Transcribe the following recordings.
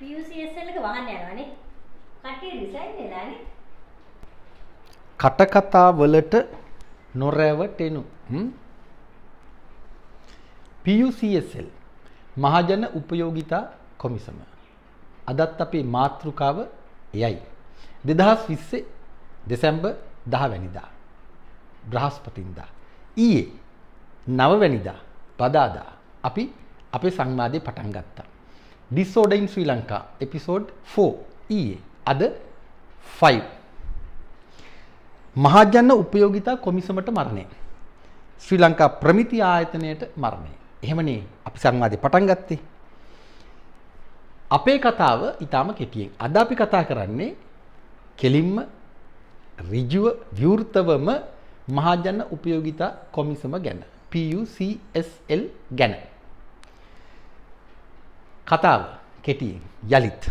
PUCSL එක වහන්න යනවානේ. කට්ටිය ඩිසයින් වෙලානේ. කටකතා වලට නොරැවටෙනු. PUCSL මහජන උපයෝගිතා කොමිසම. අදත් අපේ මාතෘකාව එයයි. 2020 දෙසැම්බර් 10 වැනිදා බ්‍රහස්පතින්දා ඊයේ 9 වැනිදා බදාදා අපි අපේ සංවාදය පටන් ගත්තා. Disorder in Sri Lanka episode 4 ඊයේ අද 5 මහජන උපයෝගිතා කොමිසමට මරණය. ශ්‍රී ලංකා ප්‍රමිති ආයතනයට මරණය. එහෙමනේ අපි සංවාදය පටන් ගත්තේ. අපේ කතාව ඊටාම කෙටියෙන්. අද අපි කතා කරන්නේ කෙලින්ම ඍජුව විවෘතවම මහජන උපයෝගිතා කොමිසම ගැන. PUCSL ගැන. කතාව කෙටියෙන් යලිත්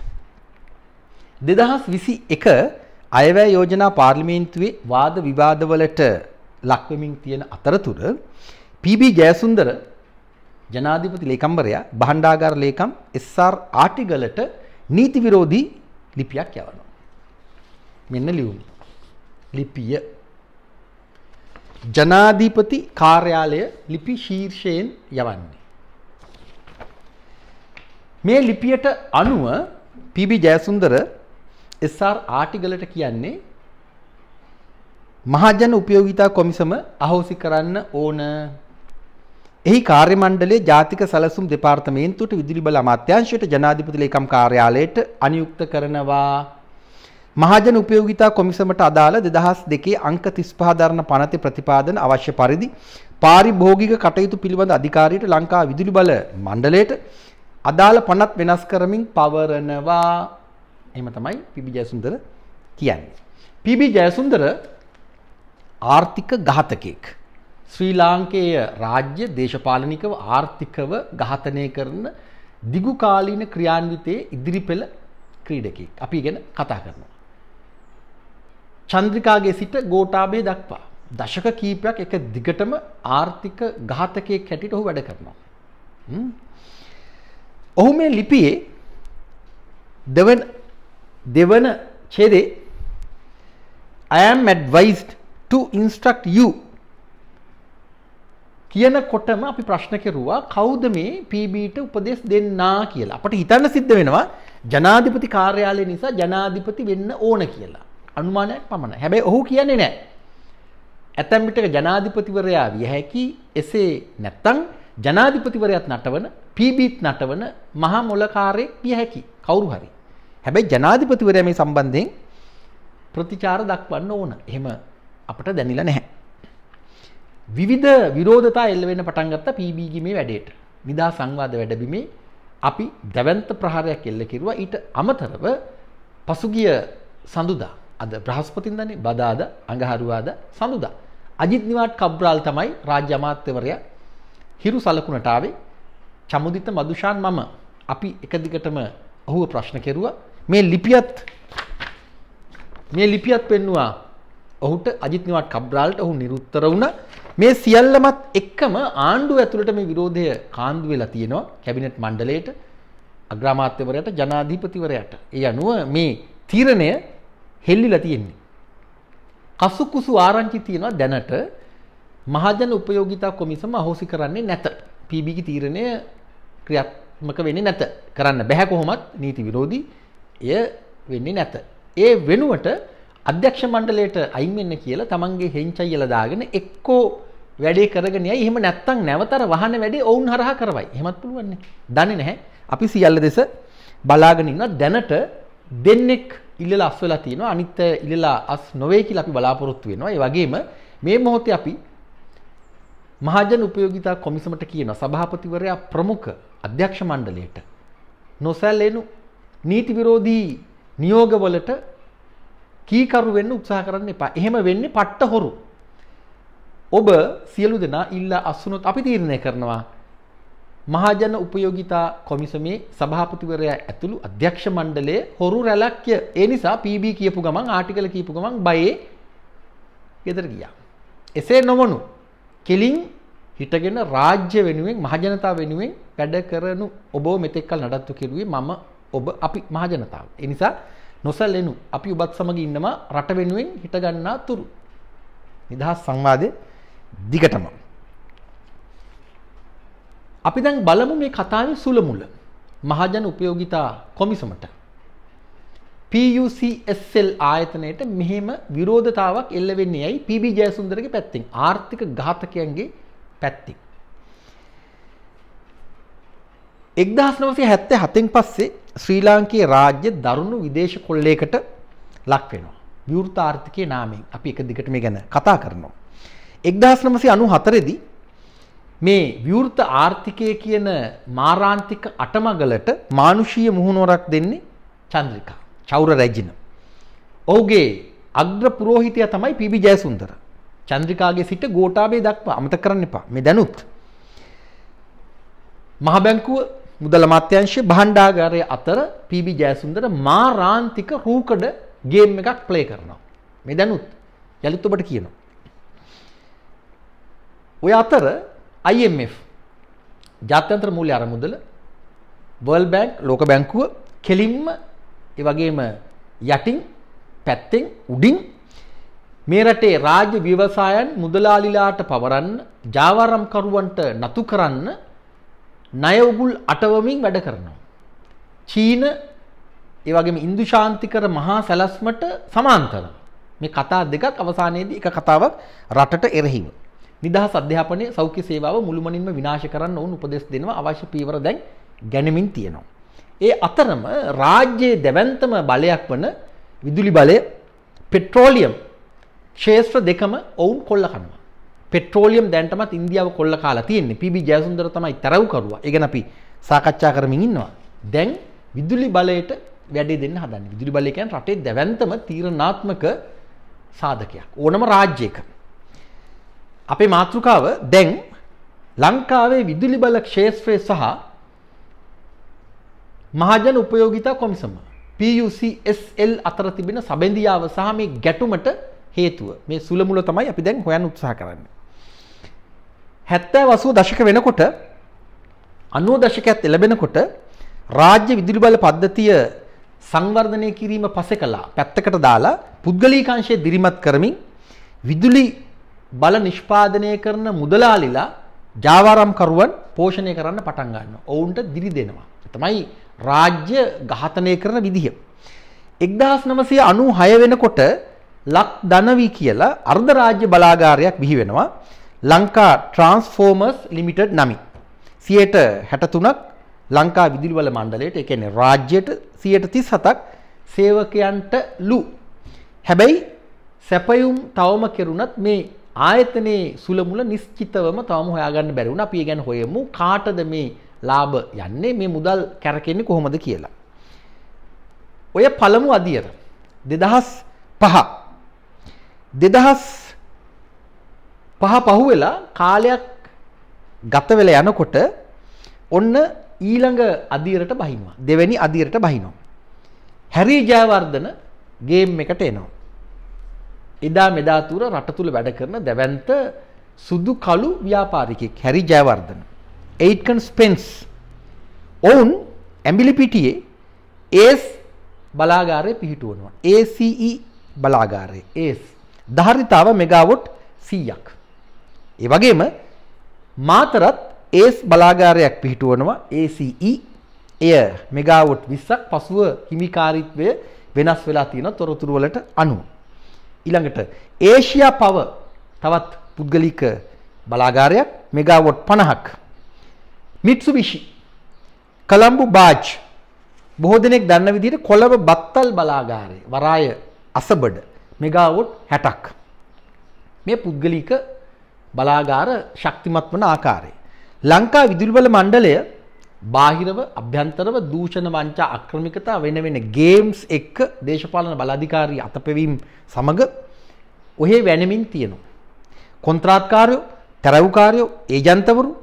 2021 අයවැය යෝජනා පාර්ලිමේන්තුවේ වාද විවාදවලට ලක්වෙමින් තියෙන අතරතුර PB ජයසුන්දර ජනාධිපති ලේකම්වරයා භාණ්ඩාගාර ලේකම් SR ආටිගලට නීති විරෝධී ලිපියක් යවනවා. මෙන්න ලියුම. ලිපිය ජනාධිපති කාර්යාලය ලිපි ශීර්ෂයෙන් යවන්නේ. මේ ලිපියට අනුව PB ජයසුන්දර SR ආටිගලට කියන්නේ මහජන උපයෝගිතා කොමිසම අහෝසි කරන්න ඕන. එහි කාර්ය මණ්ඩලයේ ජාතික සැලසුම් දෙපාර්තමේන්තුවට විදුලි බල අමාත්‍යාංශයට ජනාධිපති ලේකම් කාර්යාලයට අනියුක්ත කරනවා. මහජන උපයෝගිතා කොමිසමට අදාළ 2002 අංක 35 දරන පනතේ ප්‍රතිපාදන අවශ්‍ය පරිදි පාරිභෝගික කටයුතු පිළිබඳ අධිකාරියට ලංකා විදුලි බල මණ්ඩලයට අදාළ පනත් වෙනස් කරමින් පවරනවා. එහෙම තමයි PB ජයසුන්දර කියන්නේ. PB ජයසුන්දර ආර්ථික ඝාතකයෙක්. ශ්‍රී ලාංකේය රාජ්‍ය දේශපාලනිකව ආර්ථිකව ඝාතනය කරන දිගු කාලීන ක්‍රියාන්විතයේ ඉදිරිපෙළ ක්‍රීඩකයෙක්. අපි ගැන කතා කරනවා. චන්ද්‍රිකාගේ සිට ගෝඨාභය දක්වා දශක කීපයක් එක දිගටම ආර්ථික ඝාතකයෙක් හැටියට ඔහු වැඩ කරනවා. ඔහු මේ ලිපියේ දෙවන ඡේදේ I am advised to instruct you කියනකොටම අපි ප්‍රශ්න කෙරුවා කවුද මේ PBට උපදෙස් දෙන්නා කියලා. අපිට හිතන්න සිද්ධ වෙනවා ජනාධිපති කාර්යාලය නිසා ජනාධිපති වෙන්න ඕන කියලා. අනුමානයක් පමණයි. හැබැයි ඔහු කියන්නේ නැහැ. ඇතැම් විටක ජනාධිපතිවරයා විය හැකි. එසේ නැත්නම් ජනාධිපතිවරයාත් නටවන PBත් නටවන මහා මොලකාරයෙක් විය හැකි. කවුරු හරි. හැබැයි ජනාධිපතිවරයා මේ සම්බන්ධයෙන් ප්‍රතිචාර දක්වන්න ඕන. එහෙම අපට දැනෙලා නැහැ. විවිධ විරෝධතා එල්ල වෙන්න පටන් ගත්තා PBගේ මේ වැඩේට. නිදා සංවාද වැඩබිමේ අපි දැවැන්ත ප්‍රහාරයක් එල්ල කෙරුවා. ඊට අමතරව පසුගිය සඳුදා අද බ්‍රහස්පතින්දානේ බදාදා අඟහරුවාදා සඳුදා අජිත් නිවාඩ් කබ්‍රාල් තමයි රාජ්‍ය අමාත්‍යවරයා හිරු සලකුණට ආවේ. චමුදිත මදුෂාන් මම අපි එක දිගටම ඔහුව ප්‍රශ්න කෙරුවා. මේ ලිපියත් පෙන්නවා ඔහුට අජිත් නිවාඩ් කබ්‍රාල්ට ඔහු නිරුත්තර වුණා. මේ සියල්ලමත් එක්කම ආණ්ඩුව ඇතුළට මේ විරෝධය කාන්දු වෙලා තියෙනවා කැබිනට් මණ්ඩලයට අග්‍රාමාත්‍යවරයාට ජනාධිපතිවරයාට. ඒ අනුව මේ තීරණය හෙල්ලිලා තියෙන්නේ. කසුකුසු ආරංචි තියෙනවා දැනට මහජන උපයෝගිතා කොමිසම අහෝසි කරන්නේ නැත. PBගේ තීරණය ක්‍රියාත්මක වෙන්නේ නැත. කරන්න බෑ කොහොමත් නීති විරෝධී. එය වෙන්නේ නැත. ඒ වෙනුවට අධ්‍යක්ෂ මණ්ඩලයට අයින් වෙන්න කියලා තමන්ගේ හෙන්චයියලා දාගෙන එක්කෝ වැඩේ කරගෙන යයි. එහෙම නැත්තම් නැවතර වහන වැඩේ ඔවුන් හරහා කරවයි. එහෙමත් පුළුවන් නේ. දන්නේ නැහැ. අපි සියල්ල දෙස බලාගෙන ඉන්නවා. දැනට දෙන්නෙක් ඉල්ලලා අස් වෙලා තියෙනවා. අනිත් ඉල්ලලා අස් නොවේ කියලා අපි බලාපොරොත්තු වෙනවා. ඒ වගේම මේ මොහොතේ අපි මහජන උපයෝගිතා කොමිසමට කියනවා සභාපතිවරයා ප්‍රමුඛ අධ්‍යක්ෂ මණ්ඩලයට නොසැලෙනු නීති විරෝධී නියෝගවලට කීකරු වෙන්න උත්සාහ කරන්න එපා. එහෙම වෙන්නේ පට්ට හොරු. ඔබ සියලු දෙනා ඉල්ලා අස්ුනොත් අපි තීරණය කරනවා මහජන උපයෝගිතා කොමිසමේ සභාපතිවරයා ඇතුළු අධ්‍යක්ෂ මණ්ඩලයේ හොරු රැලක්ය. ඒ නිසා PB කියපු ගමන් ආටිකල් කියපු ගමන් බයේ ගෙදර ගියා. එසේ නොවනු කෙලින් හිටගෙන රාජ්‍ය වෙනුවෙන් මහජනතාව වෙනුවෙන් වැඩ කරනු ඔබව මෙතෙක් කල නඩත්තු කෙරුවේ මම ඔබ අපි මහ ජනතාව. ඒ නිසා නොසැලෙනු අපි ඔබත් සමග ඉන්නවා රට වෙනුවෙන් හිට ගන්නා තුරු. නිදහස් සංවාදයේ දිගටම. අපි දැන් බලමු මේ කතාවේ සුළමුල. මහජන උපයෝගිතා කොමිසමට PUCSL ආයතනයට මෙහෙම විරෝධතාවක් එල්ල වෙන්නේ ඇයි? PB ජයසුන්දරගේ පැත්තෙන් ආර්ථික ඝාතකයන්ගේ පැත්තෙන්. 1977න් පස්සේ ශ්‍රී ලාංකීය රාජ්‍ය දරුණු විදේශ කොල්ලයකට ලක් වෙනවා. විවෘත ආර්ථිකයේ නාමයෙන් අපි එක දිගට මේ ගැන කතා කරනවා. 1994 දී මේ විවෘත ආර්ථිකය කියන මාරාන්තික අටමගලට මානුෂීය මුහුණුවරක් දෙන්නේ චන්ද්‍රිකා චෞර රැජින. ඔහුගේ අග්‍ර පුරෝහිතයා තමයි PB ජයසුන්දර. චන්ද්‍රිකාගේ සිට ගෝඨාභය දක්වා අමතක කරන්න එපා. මේ දැනුත් මහ බැංකුව මුදල් අමාත්‍යාංශයේ භාණ්ඩාගාරය අතර PB ජයසුන්දර මාරාන්තික රූකඩ ගේම් එකක් ප්ලේ කරනවා. මේ දැනුත් යලිත් ඔබට කියනවා. ඔය අතර IMF ජාත්‍යන්තර මූල්‍ය අරමුදල World Bank ලෝක බැංකුව කෙලින්ම ඒ වගේම යටින් පැත්තෙන් උඩින් මේ රටේ රාජ්‍ය ව්‍යවසායන් මුදලාලිලාට පවරන්න ජාවාරම්කරුවන්ට නතු කරන්න ණය උගුල් අටවමින් වැඩ කරනවා. චීන ඒ වගේම ඉන්දු ශාන්තිකර මහා සැලැස්මට සමාන්තරව මේ කතා දෙකක් අවසානයේදී එක කතාවක් රටට එරෙහිව නිදහස් අධ්‍යාපනයේ සෞඛ්‍ය සේවාව මුළුමනින්ම විනාශ කරන්න ඕන උපදෙස් දෙනවා. අවශ්‍ය පීවර දැන් ගැනීමින් තියෙනවා. ඒ අතරම රාජ්‍යයේ දැවැන්තම බලයක් වන විදුලි බලය පෙට්‍රෝලියම් ක්ෂේත්‍ර දෙකම ඔවුන් කොල්ල කනවා. පෙට්‍රෝලියම් දැන්ටමත් ඉන්දියාව කොල්ල කාලා තියෙන්නේ. PB ජයසුන්දර තමයි තරවුකරුවා. ඒ ගැන අපි සාකච්ඡා කරමින් ඉන්නවා. දැන් විදුලි බලයට වැඩි දෙන්න හදන්නේ. විදුලි බලය කියන්නේ රටේ දැවැන්තම තීරණාත්මක සාධකයක්. ඕනම රාජ්‍යයක. අපේ මාතෘකාව දැන් ලංකාවේ විදුලි බල ක්ෂේත්‍රය සහ මහජන උපයෝගිතා කොමිසම PUCSL අතර තිබෙන සබැඳියාව සහ මේ ගැටුමට හේතුව මේ සුළමුල තමයි අපි දැන් හොයන්න උත්සාහ කරන්නේ. 70 80 දශක වෙනකොට 90 දශකයත් ලැබෙනකොට රාජ්‍ය විදුලි බල පද්ධතිය සංවර්ධනය කිරීම පසෙකලා පැත්තකට දාලා පුද්ගලිකාංශය දිරිමත් කරමින් විදුලි බල නිෂ්පාදනය කරන මුදලාලිලා ජාවාරම්කරුවන් පෝෂණය කරන්න පටන් ගන්නවා. ඔවුන්ට දිරි දෙනවා. තමයි රාජ්‍ය ඝාතනය කරන විදිහ. 1996 වෙනකොට ලක් දනවි කියලා අර්ධ රාජ්‍ය බලාගාරයක් බිහි වෙනවා. ලංකා ට්‍රාන්ස්ෆෝමර්ස් ලිමිටඩ් නමින්. 63ක් ලංකා විදුලි බල මණ්ඩලයට, ඒ කියන්නේ රාජ්‍යයට 37ක් සේවකයන්ටලු. හැබැයි සැපයුම් තවම කෙරුණත් මේ ආයතනයේ සුළමුල නිශ්චිතවම තවම හොයාගන්න බැරි වුණා. අපි ඒ ගැන හොයමු. කාටද මේ ලාභ යන්නේ, මේ මුදල් කැරකෙන්නේ කොහොමද කියලා. ඔය පළමු අදියර 2005 පහුවෙලා කාලයක් ගත වෙලා යනකොට ඔන්න ඊළඟ අදියරට බහිනවා. දෙවෙනි අදියරට බහිනවා. හැරි ජයවර්ධන ගේම් එකට එනවා. එදා මෙදා තුර රට තුල වැඩ කරන දැවැන්ත සුදු කළු ව්‍යාපාරිකයෙක් හැරි ජයවර්ධන. ඒට්කන් ස්පෙන්ස් ඔවුන් ඇඹිලිපිටියේ ඒස් බලාගාරය පිහිටුවනවා. ACE බලාගාරය ඒස් ධාරිතාව මෙගාවොට් 100ක්. ඒ වගේම මාතරත් ඒස් බලාගාරයක් පිහිටුවනවා ACE. එය මෙගාවොට් 20ක්. පසුව හිමිකාරීත්වය වෙනස් වෙලා තියෙන තොරතුරු වලට අනුව. ඊළඟට ඒෂියා පව තවත් පුද්ගලික බලාගාරයක් මෙගාවොට් 50ක්. මිට්සුබිෂි කොළඹ බාජ් බොහෝ දෙනෙක් දන්න විදිහට කොළඹ බත්තල් බලාගාරය වරාය අසබඩ මෙගාවොට් 60ක්. මේ පුද්ගලික බලාගාර ශක්තිමත් වන ආකාරය. ලංකා විදුලි බල මණ්ඩලය බාහිරව අභ්‍යන්තරව දූෂණ වංචා අක්‍රමිකතා වෙන ගේම්ස් එක්ක දේශපාලන බලාධිකාරී අතපෙවීම් සමග ඔහේ වැනෙමින් තියෙනවා. කොන්ත්‍රාත්කාරයෝ, තරවුකාරයෝ, ඒජන්තවරු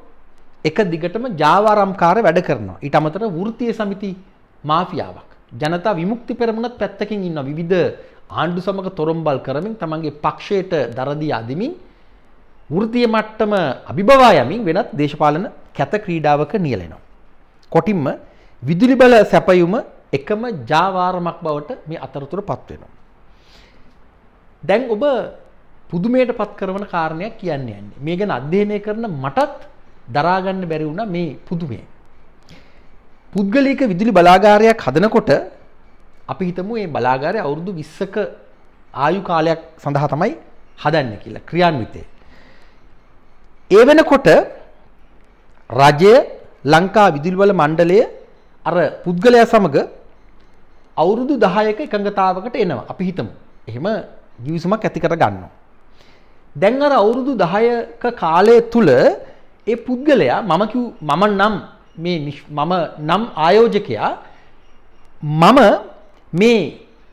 එක දිගටම ජාවාරම්කාර වැඩ කරනවා. ඊට අමතරව වෘත්තීය සමිති මාෆියාවක්. ජනතා විමුක්ති පෙරමුණත් පැත්තකින් ඉන්නවා. විවිධ ආණ්ඩු සමග තොරම්බල් කරමින් තමන්ගේ පක්ෂයට දරදී අදිමින් වෘත්තීය මට්ටම අභිබවා යමින් වෙනත් දේශපාලන කැත ක්‍රීඩාවක නියැලෙනවා. කොටින්ම විදුලි බල සැපයුම එකම ජාවාරමක් බවට මේ අතරතුර පත් වෙනවා. දැන් ඔබ පුදුමයට පත් කරන කාරණයක් කියන්න යන්නේ. මේ ගැන අධ්‍යයනය කරන මටත් දරා ගන්න බැරි වුණා මේ පුදුමය. පුද්ගලික විදුලි බලාගාරයක් හදනකොට අපි හිතමු මේ බලාගාරය අවුරුදු 20ක ආයු කාලයක් සඳහා තමයි හදන්නේ කියලා ක්‍රියාන්විතය. ඒ වෙනකොට රජය ලංකා විදුලි බල මණ්ඩලය අර පුද්ගලයා සමග අවුරුදු 10ක එකඟතාවකට එනවා. අපි හිතමු. එහෙම givisුමක් ඇති කර ගන්නවා. දැන් අර අවුරුදු 10ක කාලය තුල ඒ පුද්ගලයා මම නම් ආයෝජකයා මම මේ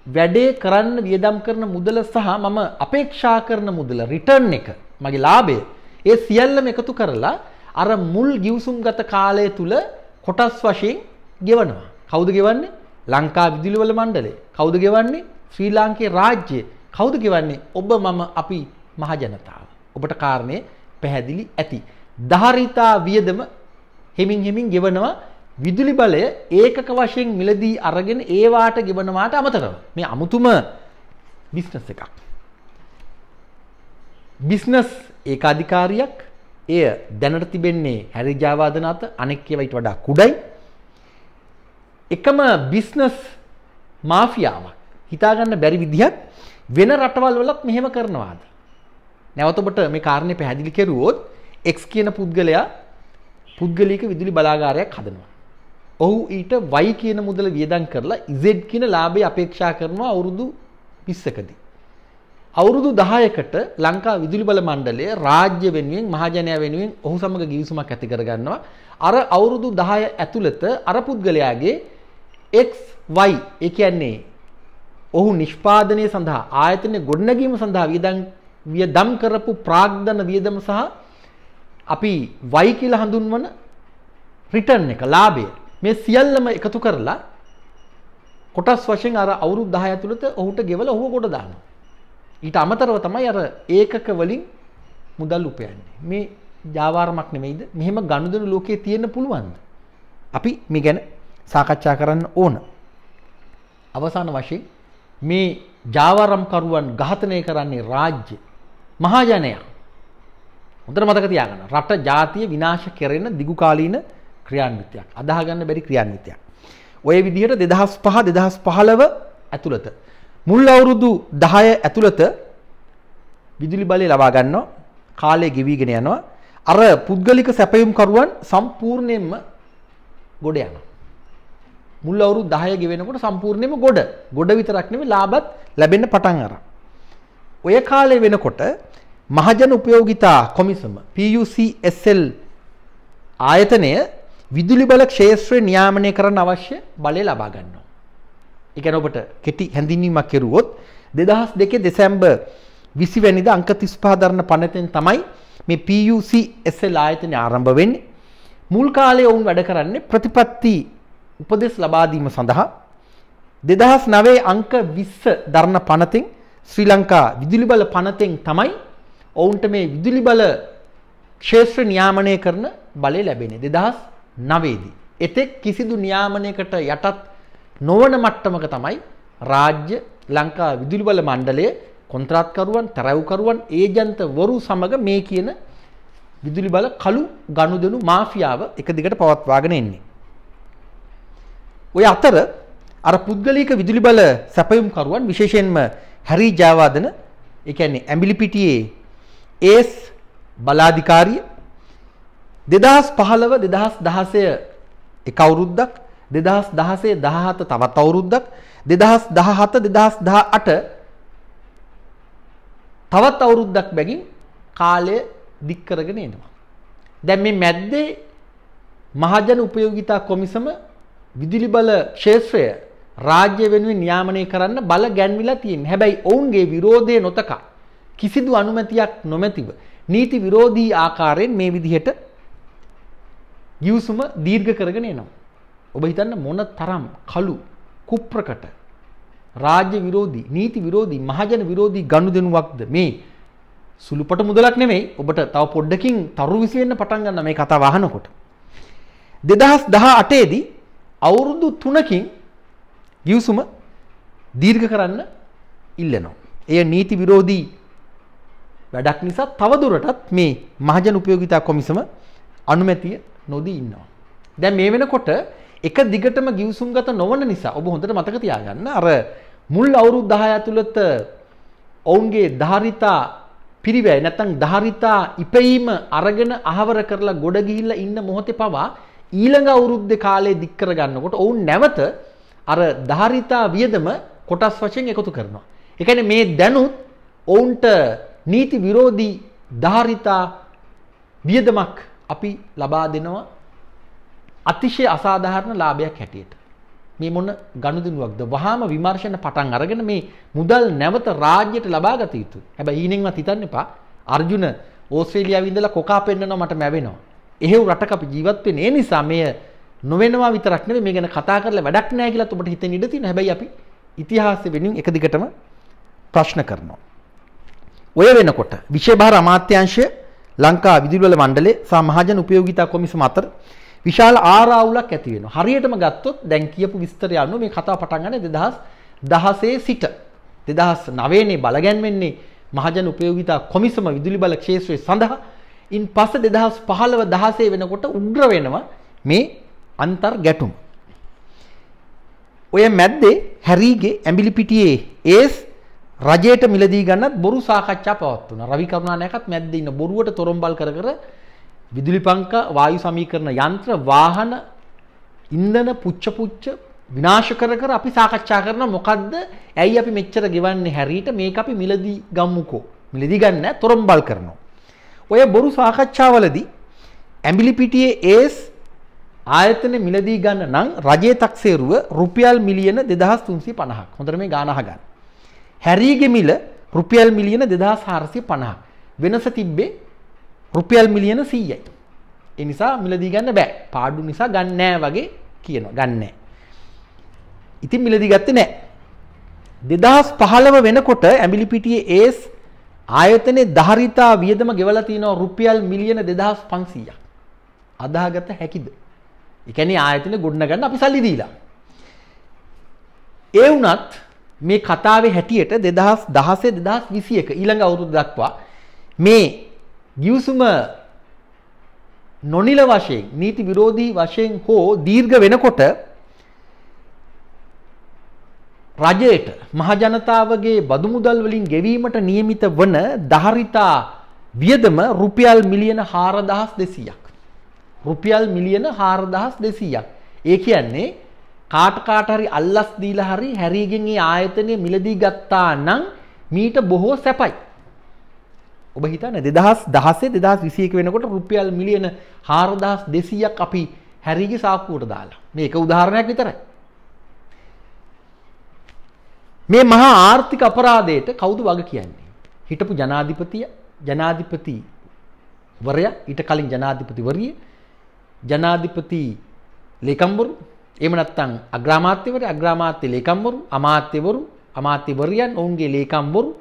වැඩේ කරන්න වියදම් කරන මුදල සහ මම අපේක්ෂා කරන මුදල රිටර්න් එක මගේ ලාභය ඒ සියල්ලම එකතු කරලා අර මුල් givisුම්ගත කාලය තුල කොටස් වශයෙන් ගෙවනවා. කවුද ගෙවන්නේ? ලංකා විදුලි බල මණ්ඩලය. කවුද ගෙවන්නේ? ශ්‍රී ලාංකේය රාජ්‍යය. කවුද ගෙවන්නේ? ඔබ මම අපි මහ ජනතාව. ඔබට කාරණේ පැහැදිලි ඇති. ධාරිතා වියදම හෙමින් ගෙවනවා විදුලි බලය ඒකක වශයෙන් මිලදී අරගෙන ඒ වාට ගෙවනවාට අමතරව. මේ අමුතුම බිස්නස් එකක්. බිස්නස් ඒකාධිකාරියක් එය දැනට තිබෙන්නේ හැරි ජයවර්ධන අත අනෙක් ඒවා ඊට වඩා කුඩයි. එකම බිස්නස් මාෆියාවක් හිතා ගන්න බැරි විදිහක් වෙන රටවල් වලත් මෙහෙම කරනවාද? නැවත ඔබට මේ කාරණේ පැහැදිලි කෙරුවොත් X කියන පුද්ගලයා පුද්ගලික විදුලි බලාගාරයක් හදනවා. ඔහු ඊට Y කියන මුදල වියදම් කරලා Z කියන ලාභය අපේක්ෂා කරනවා අවුරුදු 20කදී. අවුරුදු 10කට ලංකා විදුලි බල මණ්ඩලය රාජ්‍ය වෙනුවෙන් මහජනයා වෙනුවෙන් ඔහු සමග givisුමක් ඇති කර ගන්නවා. අර අවුරුදු 10 ඇතුළත අර පුද්ගලයාගේ XY ඒ කියන්නේ ඔහු නිෂ්පාදනය සඳහා ආයතනයේ ගොඩනැගීම සඳහා වියදම් කරපු ප්‍රාග්ධන වියදම සහ අපි Y කියලා හඳුන්වන රිටර්න් එක ලාභය මේ සියල්ලම එකතු කරලා කොටස් වශයෙන් අර අවුරුදු 10 ඇතුළත ඔහුට ගෙවලා ඔහුව කොට දානවා. ඊට අමතරව තමයි අර ඒකක වලින් මුදල් උපයන්නේ. මේ ජාවාරමක් නෙමෙයිද? මෙහෙම ගනුදෙනු ලෝකයේ තියෙන්න පුළුවන්ද? අපි මේ ගැන සාකච්ඡා කරන්න ඕන. අවසාන වශයෙන් මේ ජාවාරම් කරුවන් ඝාතනය කරන්නේ රාජ්‍ය මහජනයා. හොඳට මතක තියාගන්න. රට ජාතිය විනාශ කෙරෙන දිගුකාලීන ක්‍රියාන්විතයක්. අදාහ ගන්න බැරි ක්‍රියාන්විතයක්. ඔය විදිහට 2005 2015 ඇතුළත මුල් අවුරුදු 10 ඇතුළත විදුලි බලය ලබා ගන්නවා. කාලය ගෙවිගෙන යනවා. අර පුද්ගලික සැපයුම් කරුවන් සම්පූර්ණයෙන්ම ගොඩ යනවා. මුල් අවුරුදු 10 ගෙවෙනකොට සම්පූර්ණයෙන්ම ගොඩ විතරක් නෙවෙයි ලාභත් ලැබෙන්න පටන් අරන්. ඔය කාලේ වෙනකොට මහජන උපයෝගිතා කොමිසම PUCSL ආයතනය විදුලි බල ක්ෂේත්‍රය නියාමනය කරන්න අවශ්‍ය බලය ලබා ගන්නවා. ඒ කියන්නේ ඔබට කෙටි හැඳින්වීමක් කෙරුවොත් 2002 දෙසැම්බර් 20 වෙනිදා අංක 35 දරන පනතෙන් තමයි මේ PUCSL ආයතනය ආරම්භ වෙන්නේ. මුල් කාලයේ වුන් වැඩ කරන්නේ ප්‍රතිපත්ති උපදෙස් ලබා දීම සඳහා 2009 අංක 20 දරන පනතෙන් ශ්‍රී ලංකා විදුලි බල පනතෙන් තමයි ඔවුන්ට මේ විදුලි බල ක්ෂේත්‍ර නියාමනය කරන බලය ලැබෙන්නේ 2009 දී. එතෙක් කිසිදු නියාමනයකට යටත් නොවන මට්ටමක තමයි රාජ්‍ය ලංකා විදුලි බල මණ්ඩලයේ කොන්ත්‍රාත්කරුවන්, තරවුකරුවන්, ඒජන්තවරු සමග මේ කියන විදුලි බල කළු ගනුදෙනු මාෆියාව එක දිගට පවත්වාගෙන එන්නේ. ඔය අතර අර පුද්ගලික විදුලි බල සැපයුම් කරුවන් විශේෂයෙන්ම හැරි ජයවර්ධන ඒ කියන්නේ ඇඹිලිපිටියේ ඒස් බලාධිකාරිය 2015 2016 එක අවුරුද්දක් 2016 17 තවත් අවුරුද්දක් 2017 2018 තවත් අවුරුද්දක් බැගින් කාලය දික් කරගෙන එනවා. දැන් මේ මැද්දේ මහජන උපයෝගිතා කොමිසම විදුලි බල ක්ෂේත්‍රය රාජ්‍ය වෙනුවෙන් නියාමනය කරන්න බල ගැන්විලා තියෙනවා. හැබැයි ඔවුන්ගේ විරෝධය නොතකා කිසිදු අනුමැතියක් නොමැතිව නීති විරෝධී ආකාරයෙන් මේ විදිහට givisuma දීර්ඝ කරගෙන එනවා. ඔබ හිතන්න මොන තරම් කළු කුප්‍රකට රාජ්‍ය විරෝධී නීති විරෝධී මහජන විරෝධී ගනුදෙනුවක්ද මේ සුළුපට මුදලක් නෙමෙයි. ඔබට තව පොඩ්ඩකින් තරු විසි වෙන්න පටන් ගන්න මේ කතාව අහනකොට. 2018 දී අවුරුදු 3කින් ගිවිසුම දීර්ඝ කරන්න ඉල්ලනවා. එය නීති විරෝධී වැඩක් නිසා තවදුරටත් මේ මහජන උපයෝගිතා කොමිසම අනුමැතිය නොදී ඉන්නවා. දැන් මේ වෙනකොට එක දිගටම ගිවිසුම්ගත නොවන නිසා ඔබ හොඳට මතක තියාගන්න අර මුල් අවුරුදු 10 ඇතුළත ඔවුන්ගේ ධාරිතා පිරිවැය නැත්නම් ධාරිතා ඉපැයීම අරගෙන අහවර කරලා ගොඩ ගිහිල්ලා ඉන්න මොහොතේ පවා ඊළඟ අවුරුද්දේ කාලේ දික් කර ගන්නකොට ඔවුන් නැවත අර ධාරිතා වියදම කොටස් වශයෙන් එකතු කරනවා. ඒ කියන්නේ මේ දැනුත් ඔවුන්ට නීති විරෝධී ධාරිතා වියදමක් අපි ලබා දෙනවා අතිශය අසාධාරණ ලාභයක් හැටියට. මේ මොන ගනුදෙනුවක්ද? වහාම විමර්ශන පටන් අරගෙන මේ මුදල් නැවත රාජ්‍යයට ලබා ගත යුතුයි. හැබැයි ඊනින්වත් හිතන්න එපා. අර්ජුන ඕස්ට්‍රේලියාවේ ඉඳලා කොකා පෙන්නනවා මට මැවෙනවා. එහෙව් රටක අපි ජීවත් වෙන්නේ. ඒ නිසා මෙය නොවෙනවා විතරක් නෙවෙයි මේ ගැන කතා කරලා වැඩක් නැහැ කියලාත් ඔබට හිතෙන්න ඉඩ තියෙනවා. හැබැයි අපි ඉතිහාසය වෙනුවෙන් එක දිගටම ප්‍රශ්න කරනවා. ඔය වෙනකොට විශේෂ භාර අමාත්‍යාංශය ලංකා විදුලි වල මණ්ඩලය සහ මහජන උපයෝගිතා කොමිසම අතර විශාල ආරාවුලක් ඇති වෙනවා. හරියටම ගත්තොත් දැන් කියපු විස්තරය අනුව මේ කතාව පටන් ගන්නේ 2016 සිට 2009 නේ බලගැන්වෙන්නේ මහජන උපයෝගිතා කොමිසම විදුලි බල ක්ෂේත්‍රයේ සඳහා. ඉන් පස්සේ 2015 16 වෙනකොට උග්‍ර වෙනවා මේ අන්තර් ගැටුම. ඔය මැද්දේ හැරීගේ ඇඹිලිපිටියේ ඒස් රජයට මිලදී ගන්නත් බොරු සාකච්ඡා පවත්වනවා. රවි කරුණානායකත් මැද්දේ ඉන්න බොරුවට තොරම්බල් කර කර විදුලි පංක වායු සමීකරණ යන්ත්‍ර වාහන ඉන්ධන පුච්ච විනාශ කර කර අපි සාකච්ඡා කරන මොකද්ද? ඇයි අපි මෙච්චර ගෙවන්නේ හැරීට මේක අපි මිලදී ගම්මුකෝ. මිලදී ගන්න නැහැ තොරම්බල් කරනවා. ඔය බොරු සාකච්ඡාවලදී ඇඹිලිපිටියේ ඒස් ආයතන මිලදී ගන්න නම් රජයේ තක්සේරුව රුපියල් මිලියන 2350ක්. හොඳට මේ ගාන අහගන්න. හැරීගේ මිල රුපියල් මිලියන 2450ක්. වෙනස තිබ්බේ රුපියල් මිලියන 100යි. ඒ නිසා මිලදී ගන්න බෑ. පාඩු නිසා ගන්න නෑ වගේ කියනවා. ගන්න නෑ. ඉතින් මිලදී ගත්තේ නෑ. 2015 වෙනකොට ඇඹිලිපිටියේ ඒස් ආයතනයේ ධාරිතා වියදම ගෙවලා තිනවා රුපියල් මිලියන 2500ක්. අදාහගත හැකිද? ඒ කියන්නේ ආයතනේ ගොඩනගන්න අපි සල්ලි දීලා. ඒ වුණත් මේ කතාවේ හැටියට 2016 2021 ඊළඟ අවුරුද්ද දක්වා මේ ගිවිසුම නොනිල වශයෙන් නීති විරෝධී වශයෙන් හෝ දීර්ඝ වෙනකොට රජයට මහ ජනතාවගේ බදු මුදල් වලින් ගෙවීමට නියමිත වන ධාරිතා වියදම රුපියල් මිලියන 4200ක්. රුපියල් මිලියන 4200ක්. ඒ කියන්නේ කාට හරි අල්ලස් දීලා හරි හැරීගෙන් ඒ ආයතනය මිලදී ගත්තා නම් මීට බොහෝ සැපයි. ඔබ හිතන්නේ 2016 2021 වෙනකොට රුපියල් මිලියන 4200ක් අපි හැරීගේ සාක්කුවට දාලා. මේක උදාහරණයක් විතරයි. මේ මහා ආර්ථික අපරාධයට කවුද වග කියන්නේ? හිටපු ජනාධිපතිවරයා, ඊට කලින් ජනාධිපතිවරිය, ජනාධිපති ලේකම්වරු, එහෙම නැත්නම් අග්‍රාමාත්‍යවරයා, අග්‍රාමාත්‍ය ලේකම්වරු, අමාත්‍යවරු, අමාත්‍යවරියන්, ඔවුන්ගේ ලේකම්වරු,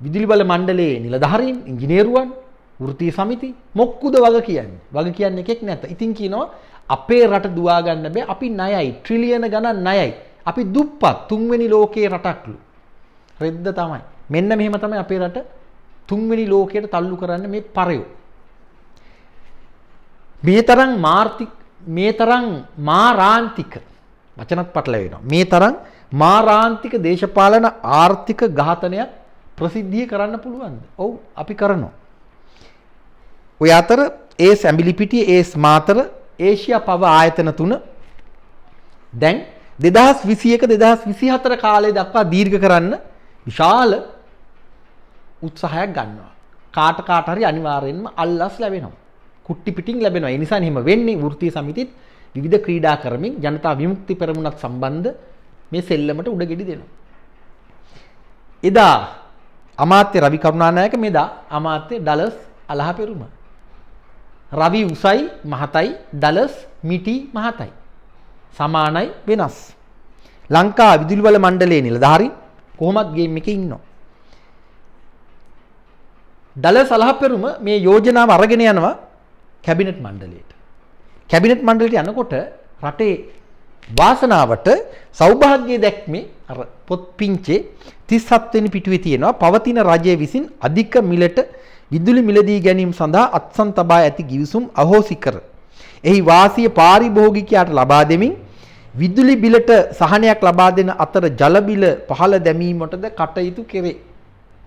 විදුලි බල මණ්ඩලයේ නිලධාරීන්, ඉංජිනේරුවන්, වෘත්තීය සමිති මොක්කුද වග කියන්නේ? වග කියන්නේ එකෙක් නැත. ඉතින් කියනවා අපේ රට දුවා ගන්න බෑ. අපි ණයයි, ට්‍රිලියන ගණන් ණයයි. අපි දුප්පත් තුන්වෙනි ලෝකයේ රටක්ලු. රෙද්ද තමයි. මෙන්න මෙහෙම තමයි අපේ රට තුන්වෙනි ලෝකයට තල්ලු කරන්න මේ පරයෝ. මේ තරම් මාරාන්තික වචනත් පටලවෙනවා. මේ තරම් මාරාන්තික දේශපාලන ආර්ථික ඝාතනයක් ප්‍රසිද්ධිය කරන්න පුළුවන්ද? ඔව් අපි කරනවා. ඔය අතර ඒස් ඇඹිලිපිටිය, ඒස් මාතර, ඒෂියා පව ආයතන 3 දැන් 2021 2024 කාලය දක්වා දීර්ඝ කරන්න විශාල උත්සාහයක් ගන්නවා. කාට හරි අනිවාර්යෙන්ම අල්ලස් ලැබෙනවා. කුට්ටි පිටින් ලැබෙනවා. ඒ නිසා එහෙම වෙන්නේ වෘත්තීය සමිතිත් විවිධ ක්‍රීඩා කරමින් ජනතා විමුක්ති පෙරමුණත් සම්බන්ධ මේ සෙල්ලමට උඩගෙඩි දෙනවා. එදා අමාත්‍ය රවි කරුණානායක, මෙදා අමාත්‍ය ඩලස් අලහපෙරුම. රවි උසයි මහතයි, ඩලස් මිටි මහතයි. සමානයි වෙනස්. ලංකා විදුලි බල මණ්ඩලයේ නිලධාරීන් කොහොමත් ගේම් එකේ ඉන්නවා. ඩලස් අලහපෙරුම මේ යෝජනාව අරගෙන යනවා කැබිනට් මණ්ඩලයට. කැබිනට් මණ්ඩලයට යනකොට රටේ වාසනාවට සෞභාග්‍ය දැක්මේ අර පොත් පිංචේ 37 වෙනි පිටුවේ තියෙනවා පවතින රජය විසින් අධික මිලට විදුලි මිලදී ගැනීම සඳහා අත්සන් තබා ඇති ගිවිසුම් අහෝසි කර එහි වාසිය පාරිභෝගිකයාට ලබා දෙමින් විදුලි බිලට සහනයක් ලබා දෙන අතර ජල බිල පහළ දැමීමටද කටයුතු කෙරේ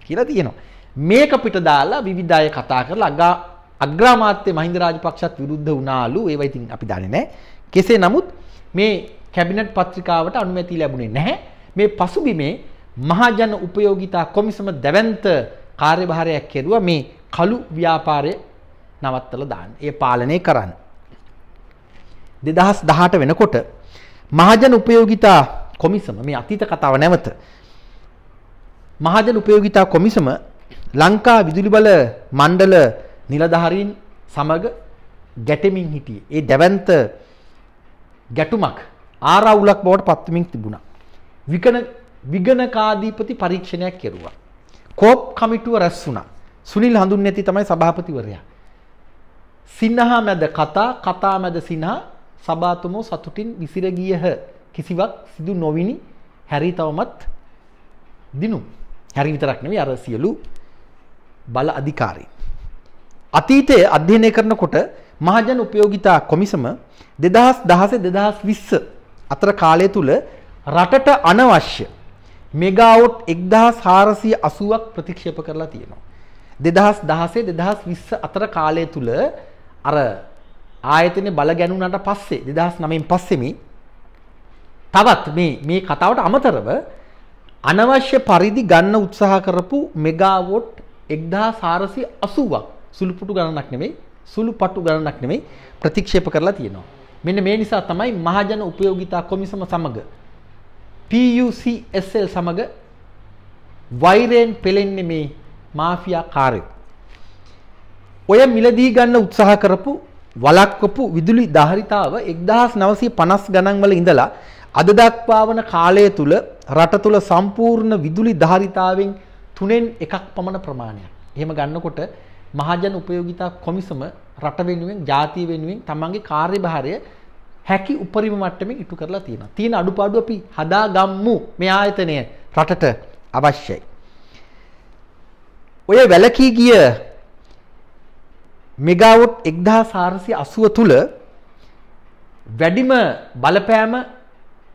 කියලා තියෙනවා. මේක පිට දාලා විවිධ අය කතා කරලා අග්‍රාමාත්‍ය මහින්ද රාජපක්ෂත් විරුද්ධ වුණාලු. ඒවා ඉතින් අපි දන්නේ නැහැ. කෙසේ නමුත් මේ කැබිනට් පත්‍රිකාවට අනුමැතිය ලැබුණේ නැහැ. මේ පසුබිමේ මහජන උපයෝගිතා කොමිසම දැවැන්ත කාර්යභාරයක් කෙරුවා මේ කළු ව්‍යාපාරය නවත්තලා දාන්න. ඒ පාලනය කරන්න. 2018 වෙනකොට මහජන උපයෝගිතා කොමිසම මේ අතීත කතාව නැවත මහජන උපයෝගිතා කොමිසම ලංකා විදුලි බල මණ්ඩල නිලධාරීන් සමග ගැටෙමින් හිටියේ. ඒ දැවැන්ත ගැටුමක් ආරවුලක් බවට පත්වමින් තිබුණා. විගණකාධිපති පරීක්ෂණයක් කෙරුවා. කෝප් කමිටුව රැස් වුණා. සුනිල් හඳුන්වති තමයි සභාපතිවරයා. සිනහා මැද කතා මැද සිනහා සභාතුමෝ සතුටින් විසිර ගියහ. කිසිවක් සිදු නොවිනි. හැරි තවමත් දිනු. හැරි විතරක් නෙවෙයි අර සියලු බල අධිකාරී. අතීතයේ අධ්‍යයනය කරනකොට මහජන උපයෝගිතා කොමිසම 2016-2020 අතර කාලය තුල රටට අනවශ්‍ය මෙගාවොට් 1480ක් ප්‍රතික්ෂේප කරලා තියෙනවා. 2016-2020 අතර කාලය තුල අර ආයතනේ බල ගැනුණාට පස්සේ 2009න් පස්සේමි තවත් මේ කතාවට අමතරව අනවශ්‍ය පරිදි ගන්න උත්සාහ කරපු මෙගාවොට් 1480ක් සුළුපටු ගණනක් නෙමෙයි ප්‍රතික්ෂේප කරලා තියෙනවා. මෙන්න මේ නිසා තමයි මහජන උපයෝගිතා කොමිසම සමග PUCSL සමග වෛරයෙන් පෙළෙන්නේ මේ මාෆියා කාර්යය. ඔය මිලදී ගන්න උත්සාහ කරපු වළක්වපු විදුලි ධාරිතාව 1950 ගණන් වල ඉඳලා අද දක්වා වන කාලය තුල රට තුල සම්පූර්ණ විදුලි ධාරිතාවෙන් 3/1 පමණ ප්‍රමාණයක්. එහෙම ගන්නකොට මහජන උපයෝගිතා කොමිසම රට වෙනුවෙන් ජාතිය වෙනුවෙන් තමන්ගේ කාර්යභාරය හැකි උපරිම මට්ටමින් ඉටු කරලා තියෙනවා. තියෙන අඩුපාඩු අපි හදාගම්මු. මේ ආයතනය රටට අවශ්‍යයි. ඔය වැලකී ගිය මෙගාවොට් 1480 තුල වැඩිම බලපෑම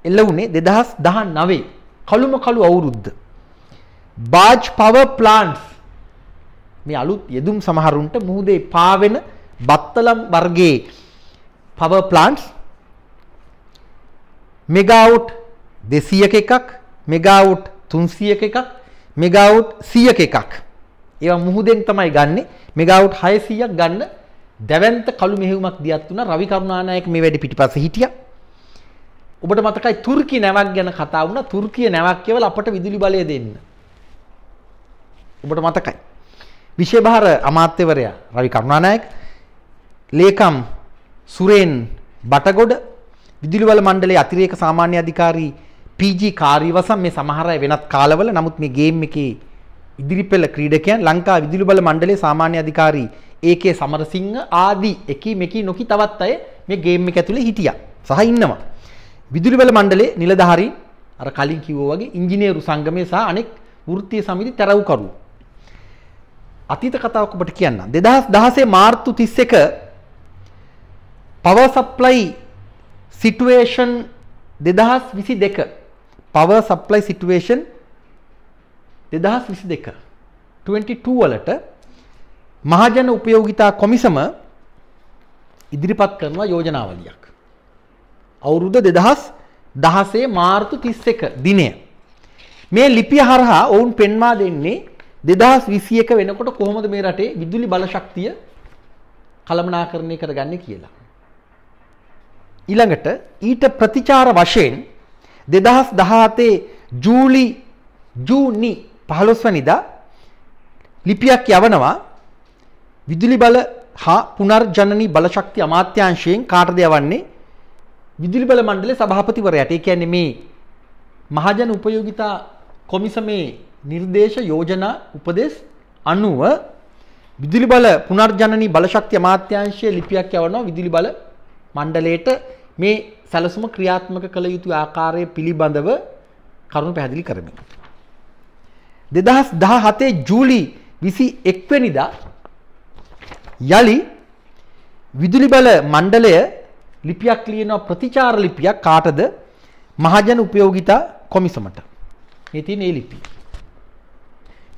එල්ල වුණේ 2019 කළු අවුරුද්ද. බාජ් පවර් ප්ලාන්ට්ස් මේ අලුත් යෙදුම් සමහරුන්ට මුහුදේ පාවෙන බත්තලම් වර්ගයේ පවර් ප්ලාන්ට්ස් මෙගාවොට් 200ක එකක්, මෙගාවොට් 300ක එකක්, මෙගාවොට් 100ක එකක්. ඒවා මුහුදෙන් තමයි ගන්නෙ. මෙගාවොට් 600ක් ගන්න දැවැන්ත කළු මෙහෙයුමක් දියත් වුණා. රවි කරුණානායක මේ වැඩි පිටිපස්සේ හිටියා. ඔබට මතකයි තුර්කි නැවක් ගැන කතා වුණා. තුර්කිය නැවක් කියවලා අපට විදුලි බලය දෙන්න. ඔබට මතකයි. විශේෂ භාර අමාත්‍යවරයා රවි කරුණානායක, ලේකම් සුරේන් බටගොඩ, විදුලි බල මණ්ඩලයේ අතිරේක සාමාන්‍ය අධිකාරී PG කාර්යවසම් මේ සමහර අය වෙනත් කාලවල නමුත් මේ ගේම් එකේ ඉදිරිපෙළ ක්‍රීඩකයන් ලංකා විදුලි බල මණ්ඩලයේ සාමාන්‍ය අධිකාරී AK සමරසිංහ ආදී එකී මෙකී නොකී තවත් අය මේ ගේම් එක ඇතුලේ හිටියා සහ ඉන්නවා. විදුලි බල මණ්ඩලයේ නිලධාරීන් අර කලින් කිව්වා වගේ ඉංජිනේරු සංගමයේ සහ අනෙක් වෘත්තීය සමිති තරවුකරු. අතීත කතාවක් ඔබට කියන්නම්. 2016 මාර්තු 31 power supply situation 2022 power supply situation 2022 22 වලට මහජන උපයෝගිතා කොමිසම ඉදිරිපත් කරනවා යෝජනාවලියක්. අවුරුද්ද 2016 මාර්තු 31 දිනය. මේ ලිපිය හරහා ඔවුන් පෙන්වා දෙන්නේ 2021 වෙනකොට කොහොමද මේ රටේ විදුලි බල ශක්තිය කළමනාකරණය කරගන්නේ කියලා. ඊළඟට ඊට ප්‍රතිචාර වශයෙන් 2017 ජූනි 15 වෙනිදා ලිපියක් යවනවා විදුලි බල හා පුනර්ජනනී බල ශක්තිය අමාත්‍යාංශයෙන් කාටද යවන්නේ විදුලි බල මණ්ඩලයේ සභාපතිවරයාට. ඒ කියන්නේ මේ මහජන උපයෝගිතා කොමිසමේ නිර්දේශ යෝජනා උපදෙස් අනුව විදුලි බල පුනර්ජනනී බල ශක්තිය අමාත්‍යාංශයේ ලිපියක් යවනවා විදුලි බල මණ්ඩලයට මේ සැලසුම ක්‍රියාත්මක කළ යුතු ආකාරය පිළිබඳව කරුණු පැහැදිලි කරමි. 2017 ජූලි 21 වෙනිදා යලි විදුලි බල මණ්ඩලය ලිපියක් ලියන ප්‍රතිචාර ලිපියක් කාටද? මහජන උපයෝගිතා කොමිසමට. මේ තියෙන මේ ලිපිය.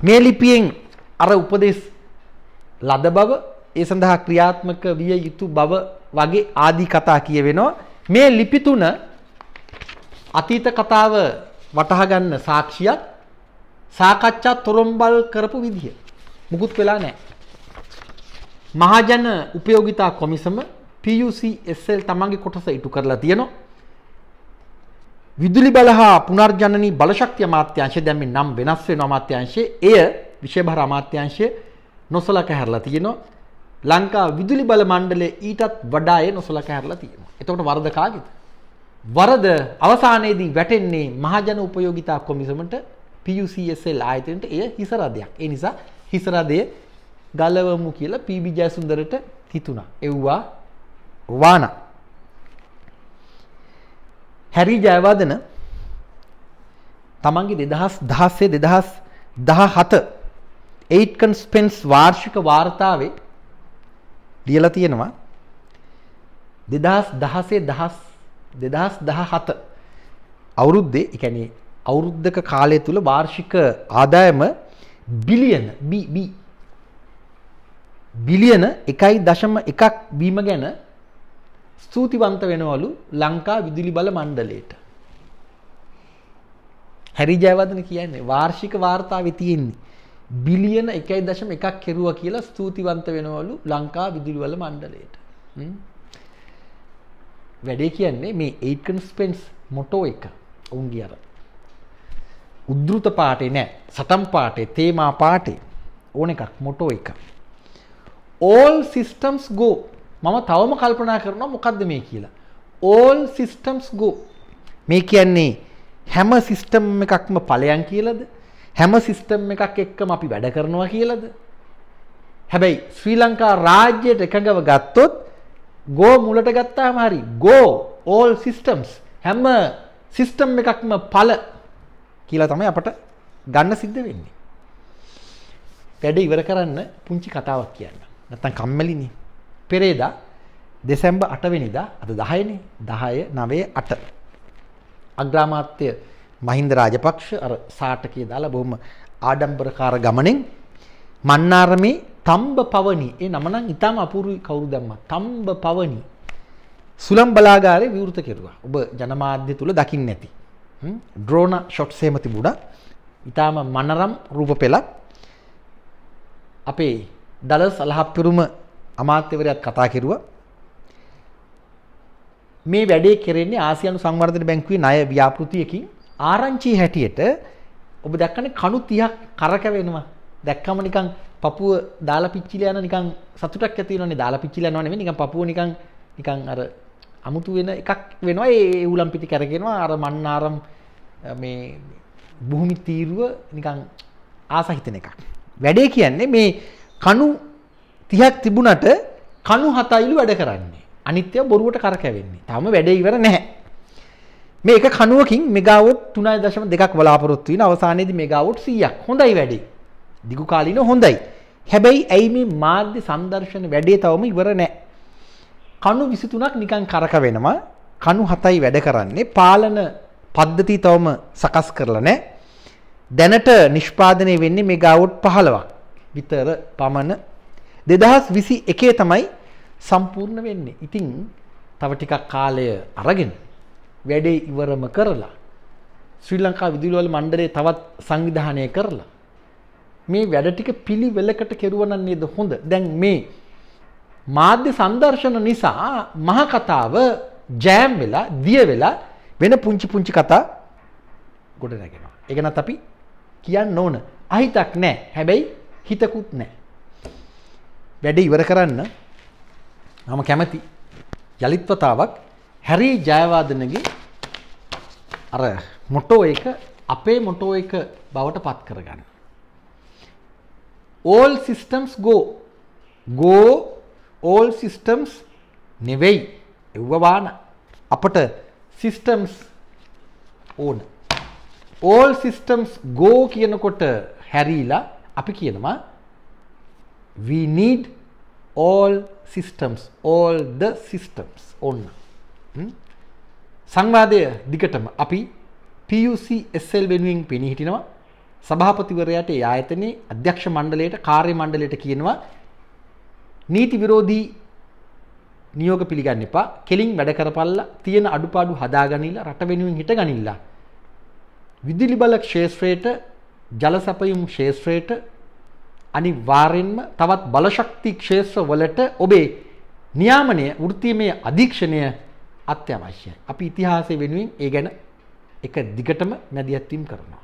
මේ ලිපියෙන් අර උපදෙස් ලද බව, ඒ සඳහා ක්‍රියාත්මක විය යුතු බව වගේ ආදී කතා කියවෙනවා. මේ ලිපි තුන අතීත කතාව වටහා ගන්න සාක්ෂියක්, සාකච්ඡා තොරම්බල් කරපු විදිය. මුකුත් වෙලා නැහැ. මහජන උපයෝගිතා කොමිසම PUCSL තමන්ගේ කොටස ඉටු කරලා තියෙනවා. විදුලි බල හා පුනර්ජනනී බලශක්ති අමාත්‍යාංශය දැන් මේ නම් වෙනස් වෙන අමාත්‍යාංශයේ එය විශේෂ අමාත්‍යාංශය නොසලකා හැරලා තියෙනවා. ලංකා විදුලි බල මණ්ඩලයේ ඊටත් වඩා එය නොසලකා හැරලා තියෙනවා. එතකොට වරද කාගේද? වරද අවසානයේදී වැටෙන්නේ මහජන උපයෝගිතා කොමිසමට, PUCSL ආයතනයට. එය හිසරදයක්. ඒ නිසා හිසරදය ගලවමු කියලා PB ජයසුන්දරට හිතුණා. එව්වා වාන. හැරි ජයවර්ධන තමන්ගේ 2016 2017 8 කන්ස්පෙන්ස් වාර්ෂික වාර්තාවේ ලියලා තියෙනවා 2017 අවුරුද්දේ, ඒ කියන්නේ අවුරුද්දක කාලය තුල වාර්ෂික ආදායම බිලියන 1.1ක් වීම ගැන ස්තුතිවන්ත වෙනවලු ලංකා විදුලි බල මණ්ඩලයට. හැරි ජයවර්ධන කියන්නේ වාර්ෂික වාර්තාවේ තියෙන්නේ බිලියන 1.1ක් කෙරුවා කියලා ස්තුතිවන්ත වෙනවලු ලංකා විදුලි බල මණ්ඩලයට. වැඩේ කියන්නේ මේ 8 කන්ස්පෙන්ස් මොටෝ එක. උන්ගේ අර උද්ෘත පාටේ නෑ, සටන් පාටේ, තේමා පාටේ ඕන එකක් මොටෝ එක. all systems go. මම තවම කල්පනා කරනවා මොකද්ද මේ කියලා. all systems go. මේ කියන්නේ හැම සිස්ටම් එකක්ම ඵලයන් කියලාද? හැම සිස්ටම් එකක් එක්කම අපි වැඩ කරනවා කියලාද? හැබැයි ශ්‍රී ලංකා රාජ්‍යයට එකඟව ගත්තොත් go මුලට ගත්තාම හරි go all systems හැම සිස්ටම් එකක්ම ඵල කියලා තමයි අපට ගන්න සිද්ධ වෙන්නේ. වැඩ ඉවර කරන්න පුංචි කතාවක් කියන්න. නැත්තම් කම්මැලිනේ. පෙරේදා දෙසැම්බර් 8 වෙනිදා අද 10නේ 10 9 8 අග්‍රාමාත්‍ය මහින්ද රාජපක්ෂ අර සාටකයේ දාලා බොහොම ආඩම්බරකාර ගමනෙන් මන්නාරමේ තම්බ පවනි, ඒ නම නම් ඊටම අපූර්වයි, කවුරු දැම්මා තම්බ පවනි සුලම් බලාගාරේ විවෘත කෙරුවා. ඔබ ජනමාධ්‍ය තුල දකින්න ඇති. ඩ්‍රෝන ෂොට්ස් එහෙම තිබුණා. ඊටම මනරම් රූප පෙළක්. අපේ ඩලස් අලහප්පිරුම අමාත්‍යවරයාත් කතා කෙරුවා. මේ වැඩේ කෙරෙන්නේ ආසියානු සංවර්ධන බැංකුවේ ණය ව්‍යාපෘතියකින්. ආරංචි හැටියට ඔබ දැක්කනේ කණු 30ක් කරකවෙනවා. දැක්කම නිකන් පපුව දාලා පිච්චිලා යන නිකන් සතුටක් ඇති වෙනවනේ. දාලා පිච්චිලා යනවා නෙමෙයි, නිකන් පපුව නිකන් අර අමුතු වෙන එකක් වෙනවා. ඒ උලම් පිටි කරගෙනවා. අර මන්නාරම් මේ භූමි තීරුව නිකන් ආස හිතෙන එකක්. වැඩේ කියන්නේ මේ කණු 30ක් තිබුණට කණු 7යිලු වැඩ කරන්නේ. අනිත්‍ය බොරුවට කරකැවෙන්නේ. තාම වැඩේ ඉවර නැහැ. මේ එක කණුවකින් මෙගාවොට් 3.2ක් බලාපොරොත්තු වෙන අවසානයේදී මෙගාවොට් 100ක්. හොඳයි වැඩේ. දිගු කාලින හොඳයි. හැබැයි ඇයි මේ මාධ්‍ය සංදර්ශන වැඩේ තවම ඉවර නැහැ. කණු 23ක් නිකන් කරකවෙනවා. කණු 7යි වැඩ කරන්නේ. පාලන පද්ධතිය තවම සකස් කරලා නැහැ. දැනට නිෂ්පාදනය වෙන්නේ මෙගාවොට් 15ක් විතර පමණ. 2021 තමයි සම්පූර්ණ වෙන්නේ. ඉතින් තව ටිකක් කාලය අරගෙන වැඩේ ඉවරම කරලා ශ්‍රී ලංකා විදුලි බල මණ්ඩලය තවත් සංවිධානය කරලා මේ වැඩ ටික පිළිවෙලකට කෙරුවා නම් නේද හොඳ. දැන් මේ මාධ්‍ය සංදර්ශන නිසා මහ කතාව ජෑම් වෙලා දිය වෙලා වෙන පුංචි පුංචි කතා ගොඩ නැගෙනවා. ඒක නත් අපි කියන්න ඕන. අහිතක් නැහැ. හැබැයි හිතකුත් නැහැ. වැඩ ඉවර කරන්න මම කැමති යලිත් වතාවක් හැරි ජයවර්ධනගේ අර මොටෝ එක අපේ මොටෝ එක බවට පත් කරගන්න. all systems go all systems නෙවෙයි එව්ව වාන අපට systems ඕන. all systems go කියනකොට හැරීලා අපි කියනවා we need all systems, all the systems ඕන්න. සංවාදය දිගටම අපි PUC SL වෙනුවෙන් පෙනී හිටිනවා. සභාපතිවරයාට ඒ ආයතනයේ අධ්‍යක්ෂ මණ්ඩලයට කාර්ය මණ්ඩලයට කියනවා නීති විරෝධී නියෝග පිළිගන්න එපා. කෙලින් වැඩ කරපල්ලා තියෙන අඩුපාඩු හදාගනිලා රට වෙනුවෙන් හිටගනිලා. විදුලි බල ක්ෂේත්‍රයට ජල සැපයුම් ක්ෂේත්‍රයට අනිවාර්යෙන්ම තවත් බලශක්ති ක්ෂේත්‍ර වලට ඔබේ නියාමනය වෘත්තීයමය අධීක්ෂණය අත්‍යවශ්‍යයි. අපි ඉතිහාසය වෙනුවෙන් ඒ ගැන එක දිගටම මැදිහත්වීම් කරනවා.